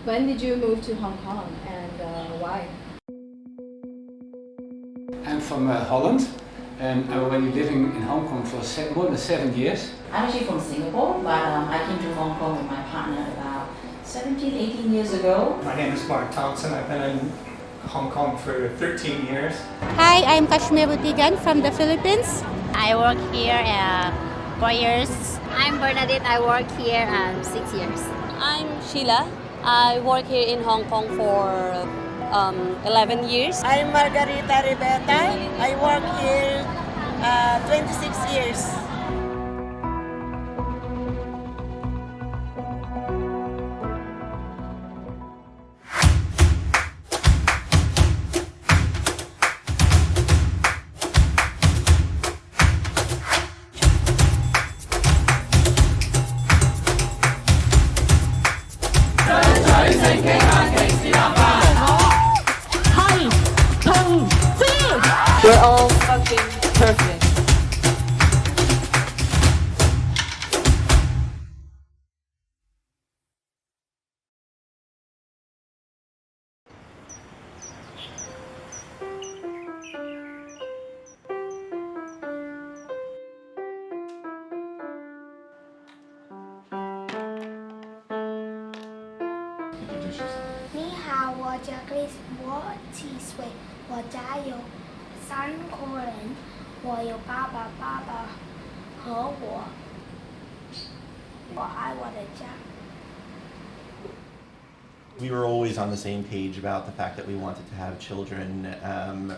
When did you move to Hong Kong and why? I'm from Holland, and I'm already living in Hong Kong for more than 7 years. I'm actually from Singapore, but I came to Hong Kong with my partner about 17, 18 years ago. My name is Mark Thompson. I've been in Hong Kong for 13 years. Hi, I'm Kashmir Butigan from the Philippines. I work here 4 years. I'm Bernadette. I work here 6 years. I'm Sheila. I work here in Hong Kong for 11 years. I'm Margarita Ribeta. I work here 26 years. We're all fucking perfect. Ni hao, 我叫 Grace， 我7岁，我家有3个人，我有爸爸和我，我爱我的家。 We were always on the same page about the fact that we wanted to have children.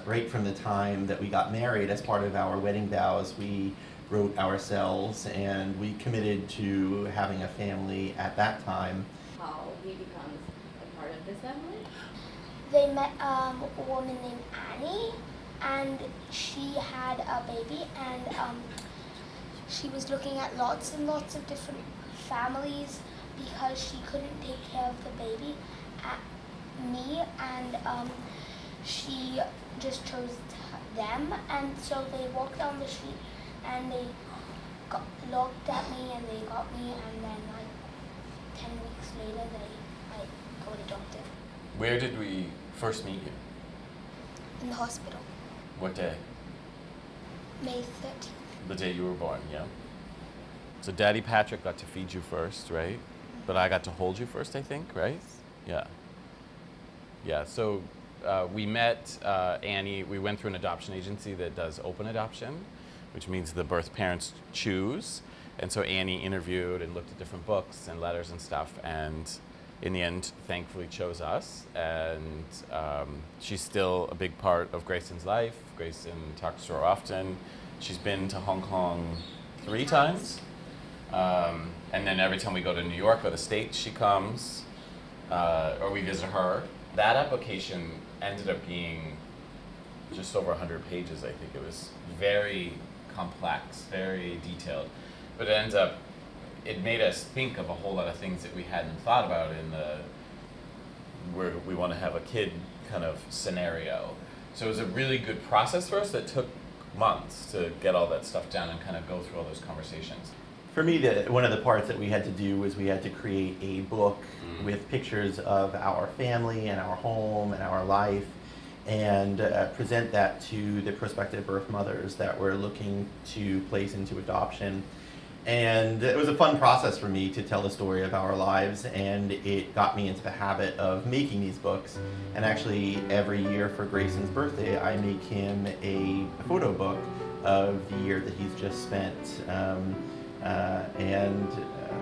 Right from the time that we got married, as part of our wedding vows, we wrote ourselves and we committed to having a family at that time. How he becomes a part of this family? They met a woman named Annie, and she had a baby, and she was looking at lots and lots of different families because she couldn't take care of the baby at me, and she just chose them, and so they walked down the street and they looked at me and they got me, and then like 10 weeks later they got adopted. Where did we first meet you? In the hospital. What day? May 13th. The day you were born, yeah? So Daddy Patrick got to feed you first, right? But I got to hold you first, I think, right? Yeah. Yeah, so we met Annie. We went through an adoption agency that does open adoption, which means the birth parents choose. And so Annie interviewed and looked at different books and letters and stuff, and in the end, thankfully chose us. And she's still a big part of Grayson's life. Grayson talks to her often. She's been to Hong Kong 3 times. And then every time we go to New York or the States, she comes, or we visit her. That application ended up being just over 100 pages, I think. It was very complex, very detailed. But it made us think of a whole lot of things that we hadn't thought about in where we want to have a kid kind of scenario. So it was a really good process for us that took months to get all that stuff down and kind of go through all those conversations. For me, one of the parts that we had to do was we had to create a book with pictures of our family and our home and our life, and present that to the prospective birth mothers that were looking to place into adoption. And it was a fun process for me to tell the story of our lives, and it got me into the habit of making these books. And actually, every year for Grayson's birthday, I make him a photo book of the year that he's just spent.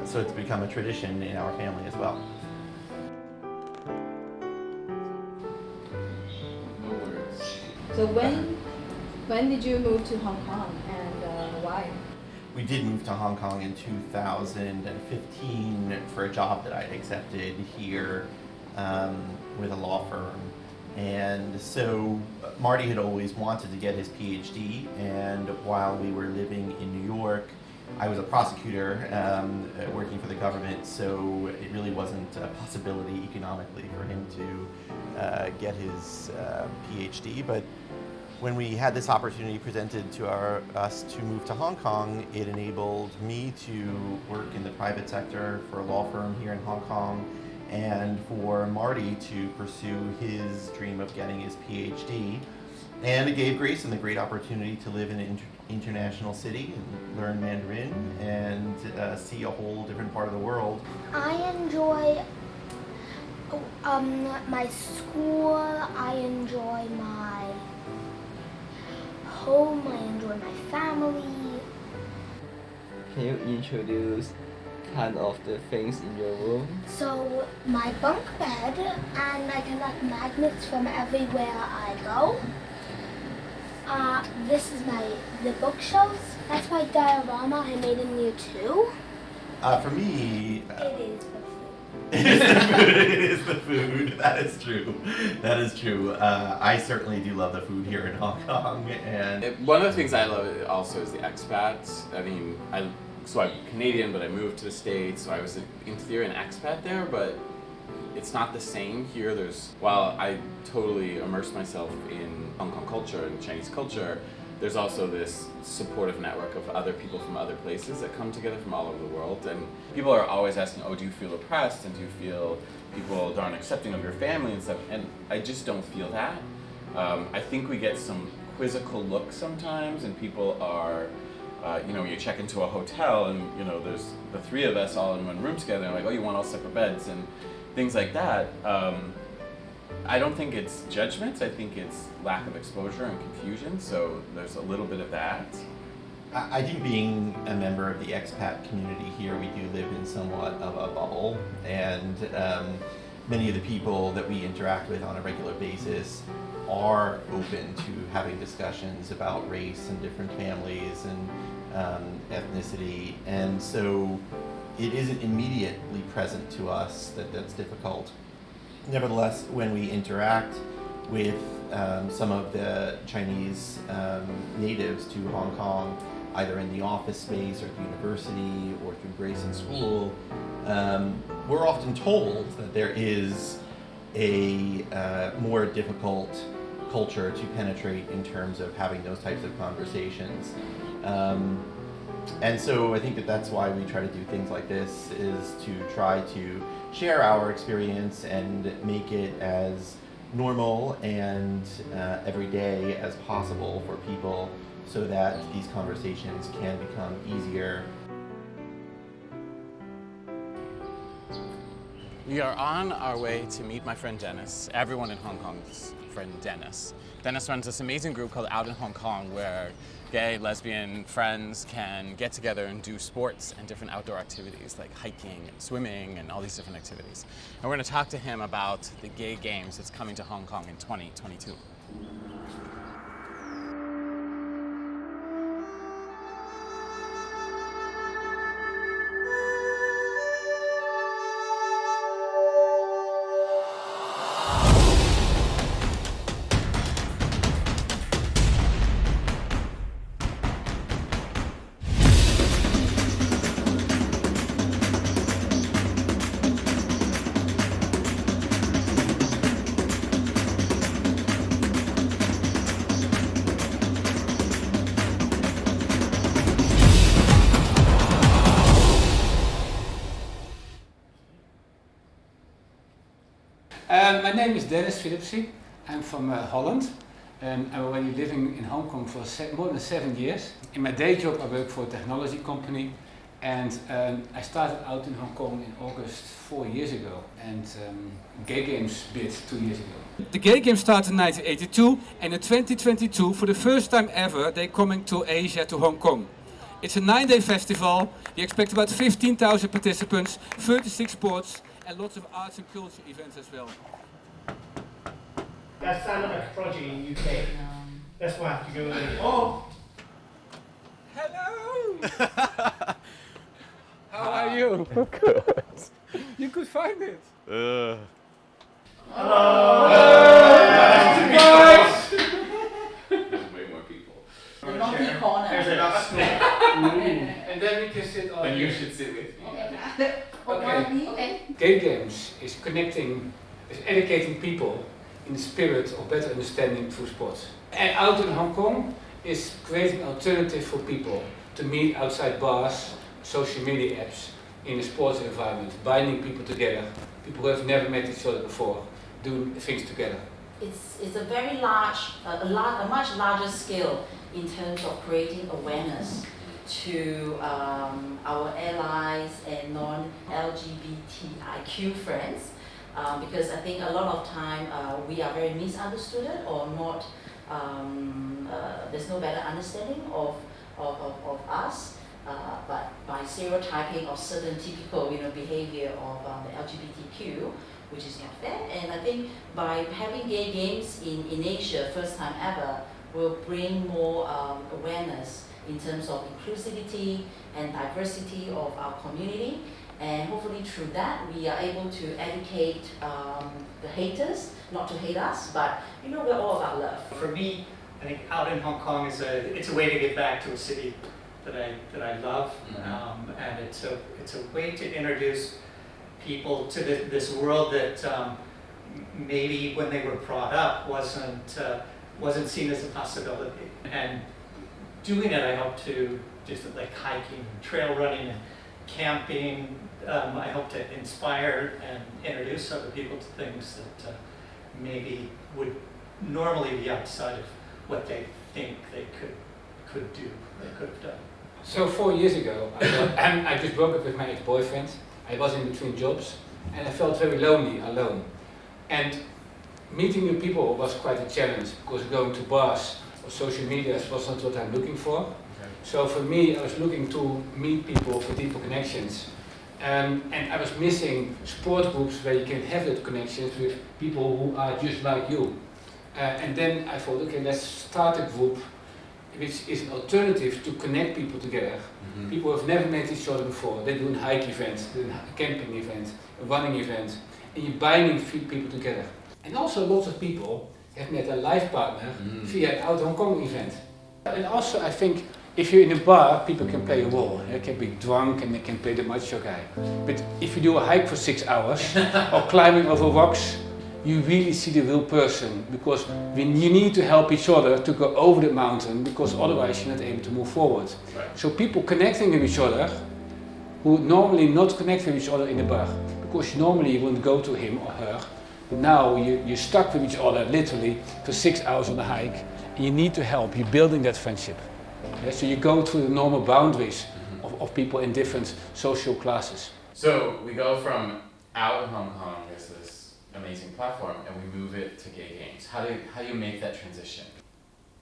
So it's become a tradition in our family as well. So when did you move to Hong Kong and why? We did move to Hong Kong in 2015 for a job that I'd accepted here with a law firm. And so Marty had always wanted to get his PhD, and while we were living in New York, I was a prosecutor working for the government, so it really wasn't a possibility economically for him to get his PhD. But when we had this opportunity presented to us to move to Hong Kong, it enabled me to work in the private sector for a law firm here in Hong Kong, and for Marty to pursue his dream of getting his PhD. And it gave Grayson the great opportunity to live in an international city and learn Mandarin and see a whole different part of the world. I enjoy my school, I enjoy my home, I enjoy my family. Can you introduce kind of the things in your room? So my bunk bed, and I collect magnets from everywhere I go. This is the bookshelves. That's my diorama I made in year 2. For me, It is the food. It is the food. That is true. That is true. I certainly do love the food here in Hong Kong. And One of the things I love also is the expats. I mean, so I'm Canadian, but I moved to the States, so I was in theory an expat there, but it's not the same here. While I totally immerse myself in Hong Kong culture and Chinese culture, there's also this supportive network of other people from other places that come together from all over the world. And people are always asking, oh, do you feel oppressed? And do you feel people aren't accepting of your family and stuff? And I just don't feel that. I think we get some quizzical looks sometimes, and people are, you check into a hotel and, there's the 3 of us all in one room together, and like, oh, you want all separate beds and things like that. I don't think it's judgment, I think it's lack of exposure and confusion, so there's a little bit of that. I think being a member of the expat community here, we do live in somewhat of a bubble, and many of the people that we interact with on a regular basis are open to having discussions about race and different families and ethnicity, and so it isn't immediately present to us that that's difficult. Nevertheless, when we interact with some of the Chinese natives to Hong Kong, either in the office space or at the university or through Grayson School, we're often told that there is a more difficult culture to penetrate in terms of having those types of conversations. And so I think that that's why we try to do things like this, is to try to share our experience and make it as normal and everyday as possible for people so that these conversations can become easier. We are on our way to meet my friend Dennis. Everyone in Hong Kong's friend Dennis. Dennis runs this amazing group called Out in Hong Kong, where gay, lesbian friends can get together and do sports and different outdoor activities like hiking and swimming and all these different activities. And we're going to talk to him about the Gay Games that's coming to Hong Kong in 2022. My name is Dennis Philipsi. I'm from Holland, and I'm already living in Hong Kong for more than 7 years. In my day job, I work for a technology company, and I started out in Hong Kong in August 4 years ago, and Gay Games bit 2 years ago. The Gay Games started in 1982, and in 2022, for the first time ever, they're coming to Asia, to Hong Kong. It's a 9-day festival. We expect about 15,000 participants, 36 sports, and lots of arts and culture events as well. That sounded like a project in UK. That's why I have to go there. Oh! Hello! How are you? Good. You could find it. Hello! There's way more people. The naughty corner. There's a school. And then we can sit all Then you here. should sit with me. Okay. Gay Games is educating people in the spirit of better understanding through sports. And Out in Hong Kong is creating an alternative for people to meet outside bars, social media apps, in a sports environment, binding people together, people who have never met each other before, doing things together. It's a very large, a much larger scale in terms of creating awareness to our allies and non-LGBTIQ friends, because I think a lot of time we are very misunderstood or not. There's no better understanding of us, but by stereotyping of certain typical behavior of the LGBTQ, which is not fair. And I think by having gay games in Asia, first time ever, will bring more awareness in terms of inclusivity and diversity of our community. And hopefully through that, we are able to educate the haters, not to hate us, but we're all about love. For me, I think out in Hong Kong it's a way to get back to a city that I love, and it's a way to introduce people to this world that maybe when they were brought up wasn't seen as a possibility. And doing it, I hope to just like hiking, trail running, and camping. I hope to inspire and introduce other people to things that maybe would normally be outside of what they think they could do, they could have done. So 4 years ago, I just broke up with my ex-boyfriend. I was in between jobs and I felt very lonely, alone. And meeting new people was quite a challenge because going to bars or social media was not what I'm looking for. Okay. So for me, I was looking to meet people for deeper connections. And I was missing sport groups where you can have that connections with people who are just like you. And then I thought, okay, let's start a group which is an alternative to connect people together. People who have never met each other before. They're doing hike events, doing camping events, running events, and you're binding people together. And also lots of people have met a life partner via an Out Hong Kong event. And also I think if you're in a bar, people can play a role. They can be drunk and they can play the macho guy. But if you do a hike for 6 hours or climbing over rocks, you really see the real person, because you need to help each other to go over the mountain, because otherwise you're not able to move forward. Right. So people connecting with each other who would normally not connect with each other in the bar, because normally you wouldn't go to him or her, but now you're stuck with each other literally for 6 hours on the hike, and you need to help, you're building that friendship. Yeah, so you go through the normal boundaries of people in different social classes. So we go from out of Hong Kong as this amazing platform and we move it to gay games. How do you make that transition?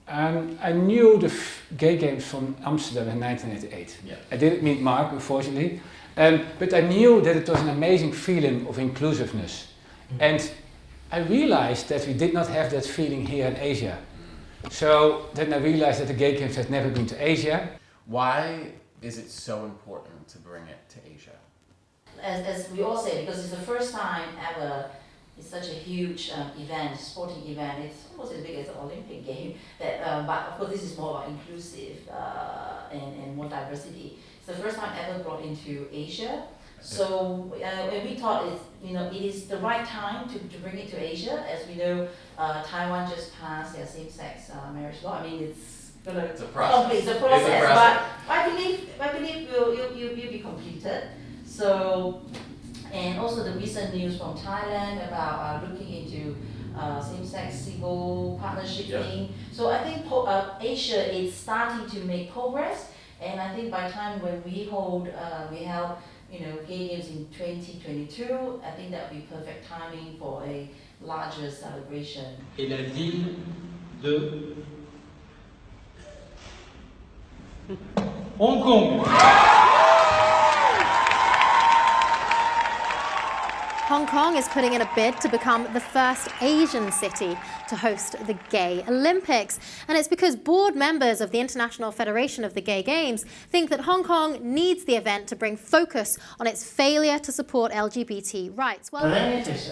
I knew the gay games from Amsterdam in 1988. Yeah. I didn't meet Mark, unfortunately, but I knew that it was an amazing feeling of inclusiveness. And I realized that we did not have that feeling here in Asia. So then I realized that the gay games had never been to Asia. Why is it so important to bring it to Asia? As we all say, because it's the first time ever, it's such a huge event, sporting event. It's almost as big as the Olympic game. But of course, this is more about inclusive and more diversity. It's the first time ever brought into Asia. So we thought it is the right time to bring it to Asia. As we know, Taiwan just passed their same-sex marriage law. I mean, it's a process. But I believe will be completed. So, and also the recent news from Thailand about looking into same-sex civil partnership thing. So I think Asia is starting to make progress, and I think by the time when we held gay games in 2022, I think that would be perfect timing for a larger celebration. Et la ville de Hong Kong. Hong Kong is putting in a bid to become the first Asian city to host the Gay Olympics. And it's because board members of the International Federation of the Gay Games think that Hong Kong needs the event to bring focus on its failure to support LGBT rights. Well, Olympics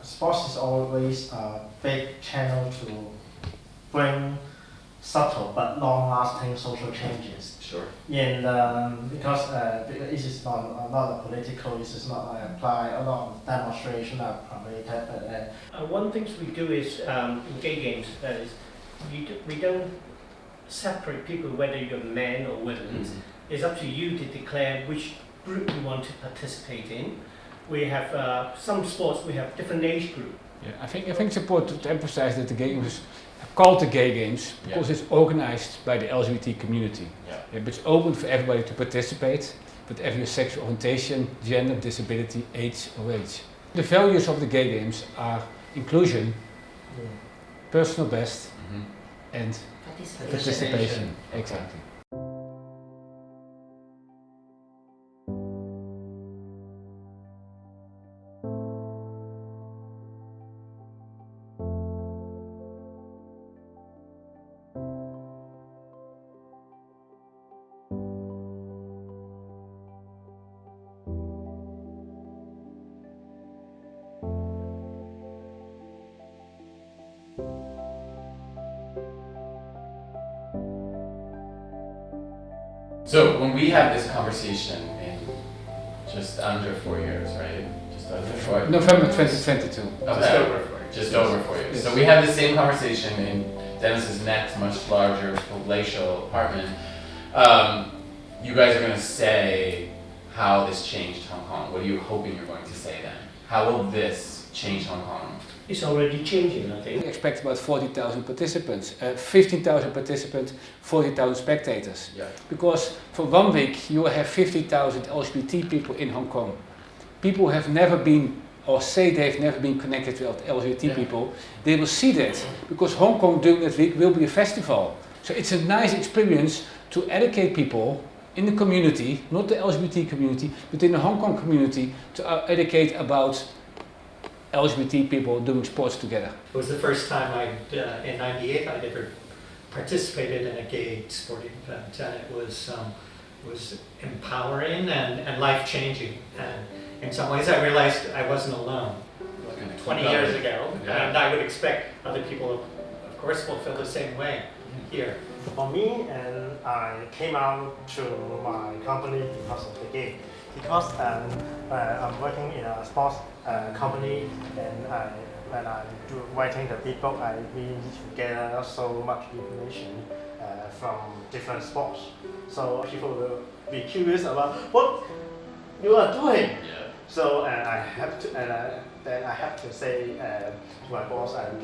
sports is always a big channel to bring subtle but long-lasting social changes. Sure. And because it is not a political, it is not apply a lot of demonstration are promoted. One thing we do is in gay games, that is, we don't separate people whether you're man or women. It's up to you to declare which group you want to participate in. We have some sports, we have different age group. Yeah, I think it's important to emphasize that the games are called the gay games because it's organized by the LGBT community. But it's open for everybody to participate, whatever your sexual orientation, gender, disability, age or age. The values of the gay games are inclusion, personal best, and participation. Exactly. So when we have this conversation in just under 4 years, right? Just under 4 November 2022. Okay. Just over 4 years. Just over 4 years. Yes. So we have the same conversation in Dennis's next, much larger palatial apartment. You guys are going to say how this changed Hong Kong. What are you hoping you're going to say then? How will this change Hong Kong? It's already changing, I think. We expect about 40,000 participants, 15,000 participants, 40,000 spectators. Yeah. Because for 1 week you will have 50,000 LGBT people in Hong Kong. People have never been, or say they've never been connected with LGBT people. They will see that because Hong Kong during that week will be a festival. So it's a nice experience to educate people in the community, not the LGBT community, but in the Hong Kong community, to educate about LGBT people doing sports together. It was the first time in '98 I'd ever participated in a gay sporting event, and it was empowering and life-changing. And in some ways I realized I wasn't alone. 20 years ago, and I would expect other people, of course, will feel the same way here. For me, and I came out to my company because of the game. Because I'm working in a sports company, and when I'm writing the big book, I really need to gather so much information from different sports. So people will be curious about what you are doing. Yeah. So I have to, then I have to say to my boss, I'm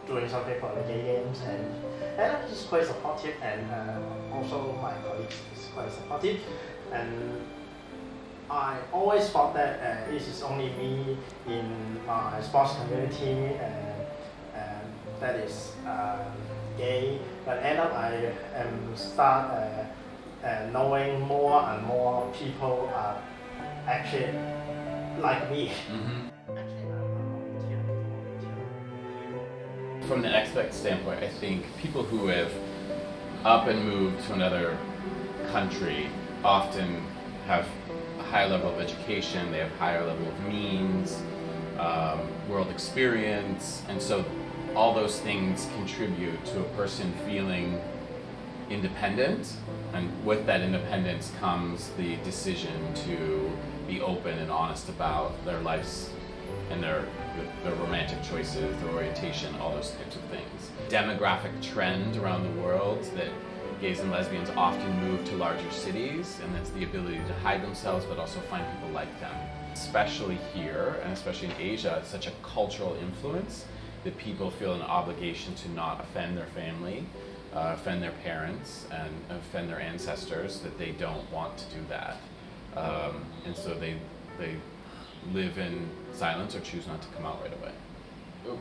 doing something for the gay games, and it's quite supportive, and also my colleagues is quite supportive. And I always thought that it is only me in my sports community that is gay, but end up I start knowing more and more people are actually like me. From the expat standpoint, I think people who have up and moved to another country often have a higher level of education, they have higher level of means, world experience, and so all those things contribute to a person feeling independent, and with that independence comes the decision to be open and honest about their lives and their romantic choices, their orientation, all those types of things. Demographic trend around the world that gays and lesbians often move to larger cities, and that's the ability to hide themselves but also find people like them. Especially here, and especially in Asia, it's such a cultural influence that people feel an obligation to not offend their family, offend their parents, and offend their ancestors, that they don't want to do that. And so they live in silence or choose not to come out right away.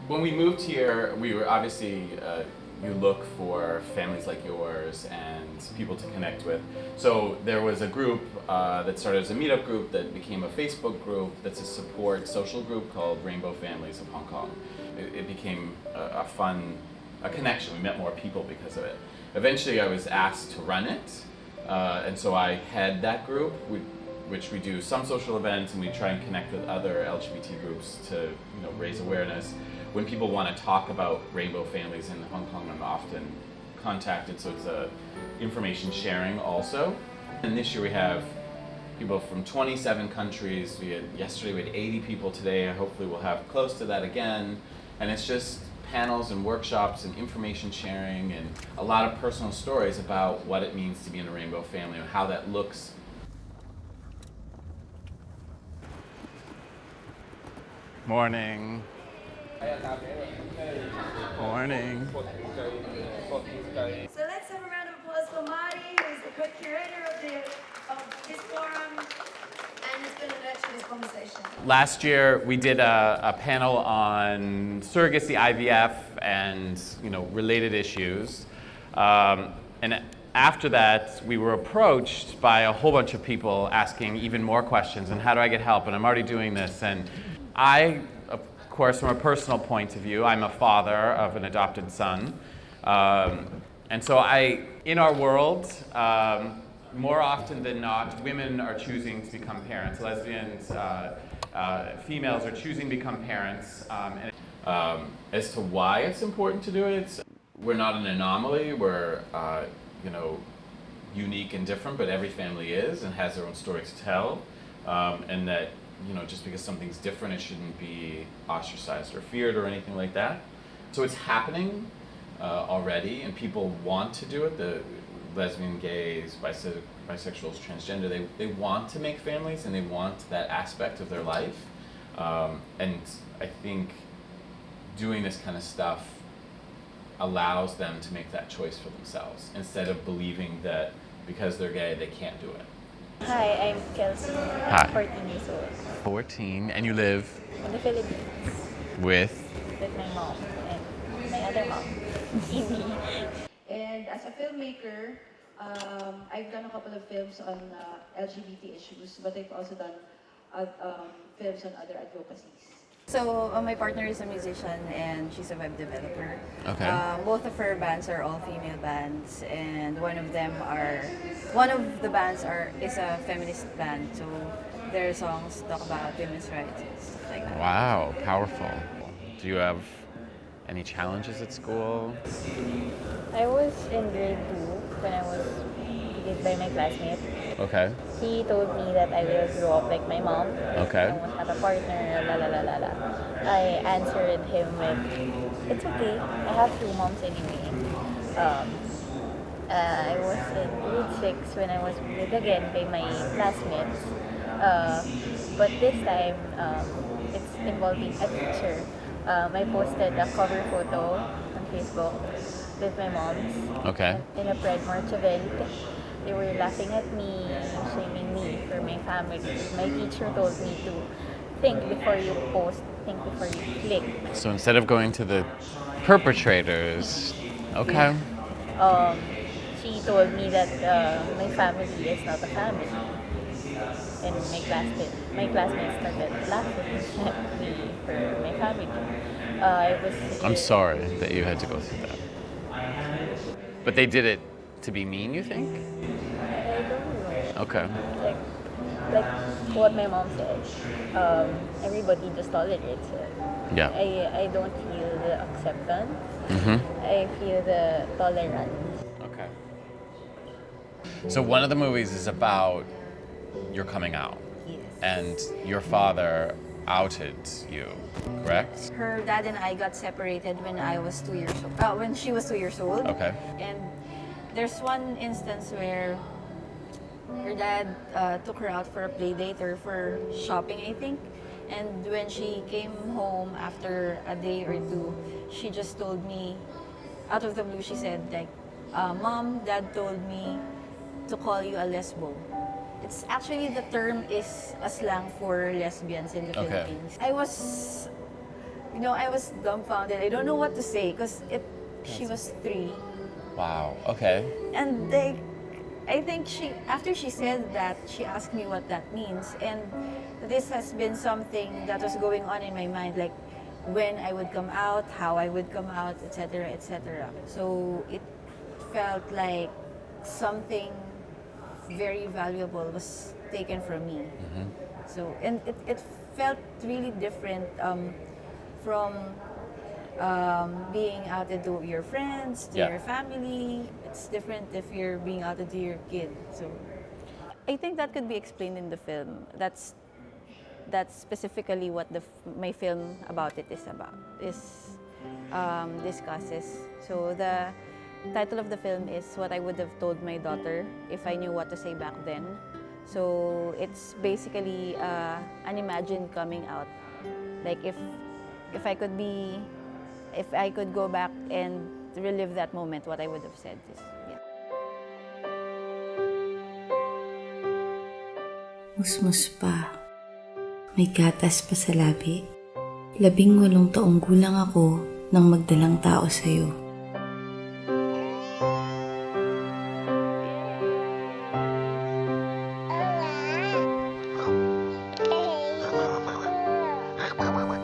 When we moved here, we were obviously, you look for families like yours and people to connect with. So there was a group that started as a meetup group that became a Facebook group that's a support social group called Rainbow Families of Hong Kong. It became a connection. We met more people because of it. Eventually I was asked to run it, and so I head that group, which we do some social events, and we try and connect with other LGBT groups to raise awareness. When people want to talk about rainbow families in Hong Kong, I'm often contacted, so it's information sharing also. And this year we have people from 27 countries. Yesterday we had 80 people today. Hopefully we'll have close to that again. And it's just panels and workshops and information sharing and a lot of personal stories about what it means to be in a rainbow family and how that looks Morning. Morning. So let's have a round of applause for Marty, who's the co-curator of this forum, and is going to nurture this conversation. Last year, we did a panel on surrogacy, IVF, and related issues. And after that, we were approached by a whole bunch of people asking even more questions, and how do I get help? And I'm already doing this. And I, of course, from a personal point of view, I'm a father of an adopted son. And so in our world, more often than not, women are choosing to become parents. Lesbians, females are choosing to become parents. As to why it's important to do it, we're not an anomaly. We're unique and different, but every family is and has their own story to tell. And that just because something's different, it shouldn't be ostracized or feared or anything like that. So it's happening already, and people want to do it. The lesbian, gays, bisexuals, transgender, they want to make families and they want that aspect of their life. And I think doing this kind of stuff allows them to make that choice for themselves instead of believing that because they're gay, they can't do it. Hi, I'm Kelsey. Hi. I'm 14 years old. 14, and you live? In the Philippines. With My mom and my other mom, Amy. And as a filmmaker, I've done a couple of films on LGBT issues, but I've also done films on other advocacies. So my partner is a musician and she's a web developer. Okay. Both of her bands are all female bands, and one of the bands is a feminist band. So their songs talk about women's rights and stuff like that. Wow, powerful. Do you have any challenges at school? I was in grade 2 when I was picked by my classmate. Okay. He told me that I will grow up like my mom. Okay. I won't have a partner, la la la la la. I answered him with, it's okay, I have 2 moms anyway. I was in grade 6 when I was bullied again by my classmates. But this time, it's involving a teacher. I posted a cover photo on Facebook with my moms. Okay. In a Pride March event. They were laughing at me, shaming me for my family. My teacher told me to think before you post, think before you click. So instead of going to the perpetrators, okay. She told me that my family is not a family. And my classmates started laughing at me for my family. I'm sorry that you had to go through that. But they did it to be mean, you think? I don't know. Okay. Like what my mom said, everybody just tolerates it. Yeah. I don't feel the acceptance. Mm-hmm. I feel the tolerance. Okay. So one of the movies is about your coming out. Yes. And your father outed you, correct? Her dad and I got separated when I was 2 years old. When she was 2 years old. Okay. And there's one instance where her dad took her out for a play date or for shopping, I think. And when she came home after a day or two, she just told me, out of the blue, she said, like, Mom, Dad told me to call you a lesbo. It's actually, the term is a slang for lesbians in the Philippines. I was dumbfounded. I don't know what to say because she was 3. Wow, okay. And I think after she said that, she asked me what that means. And this has been something that was going on in my mind, like when I would come out, how I would come out, etc., etc. So it felt like something very valuable was taken from me. Mm-hmm. So, and it felt really different from being outed to your friends, to your family. It's different if you're being outed to your kid. So I think that could be explained in the film. That's specifically what my film about it is about, discusses. So the title of the film is What I Would Have Told My Daughter If I Knew What to Say Back Then. So it's basically an imagined coming out Like if I could go back and relive that moment, what I would have said is, yeah. Musmus pa. May gatas pa sa labi. 18 taong gulang ako nang magdalang tao sa'yo.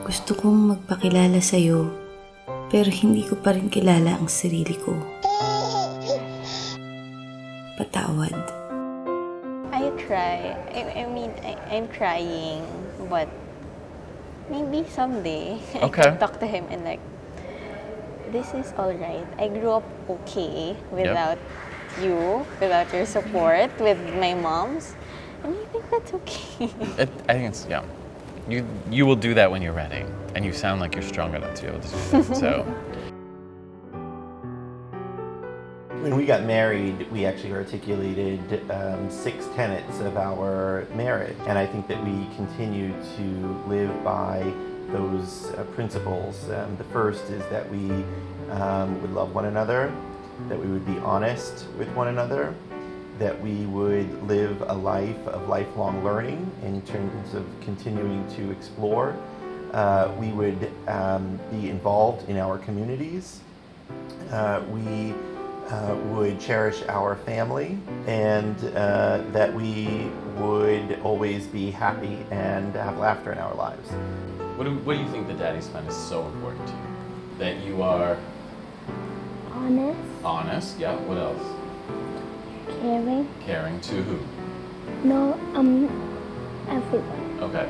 Gusto kong magpakilala sa'yo, pero hindi ko pa rin kilala ang sarili ko. Patawad. I try. I'm trying, but maybe someday I can talk to him and like, this is alright. I grew up okay without you, without your support, with my moms, and I think that's okay. I think it's, yeah. You will do that when you're ready, and you sound like you're strong enough to be able to do that, so. When we got married, we actually articulated 6 tenets of our marriage, and I think that we continue to live by those principles. The first is that we would love one another, that we would be honest with one another, that we would live a life of lifelong learning in terms of continuing to explore. We would be involved in our communities. We would cherish our family, and that we would always be happy and have laughter in our lives. What do you think the daddies find is so important to you? That you are Honest. honest, yeah, what else? Caring. Caring to who? No, everyone. Okay.